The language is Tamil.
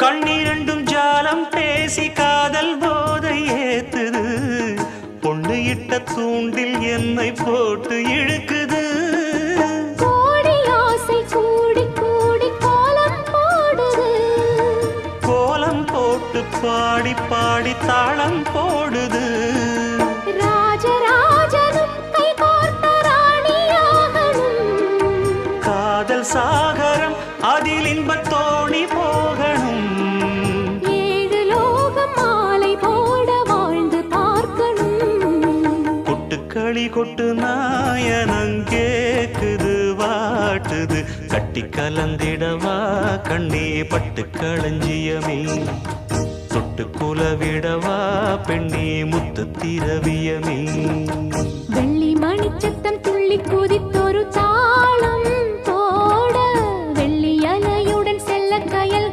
கண்ணிரண்டும் ஜாலம் பேசி காதல் போதை ஏத்துது பொண்ணு இட்ட தூண்டில் என்னை போட்டு இழுக்குது கோடி ஆசை கூடி கூடி கோலம் போடுது கோலம் போட்டு பாடி பாடி தாளம் போடுது ராஜராஜனும் கை கோர்த்த ராணியாகணும் காதல் சாகரம் அதில் இன்பத் தோணி போகணும் ஏழு லோகம் மாலை போட வாழ்ந்து பார்க்கணும் கொட்டுக்களி கொட்டு நாயனங்கேக்குது வாட்டுது கட்டி கலந்திடவா கண்ணே பட்டு களஞ்சியமே தொட்டு குலவிடவா பெண்ணே முத்து திரவியமே வெள்ளி மணிச்சத்தம் துள்ளி குதித்தொரு தாளம்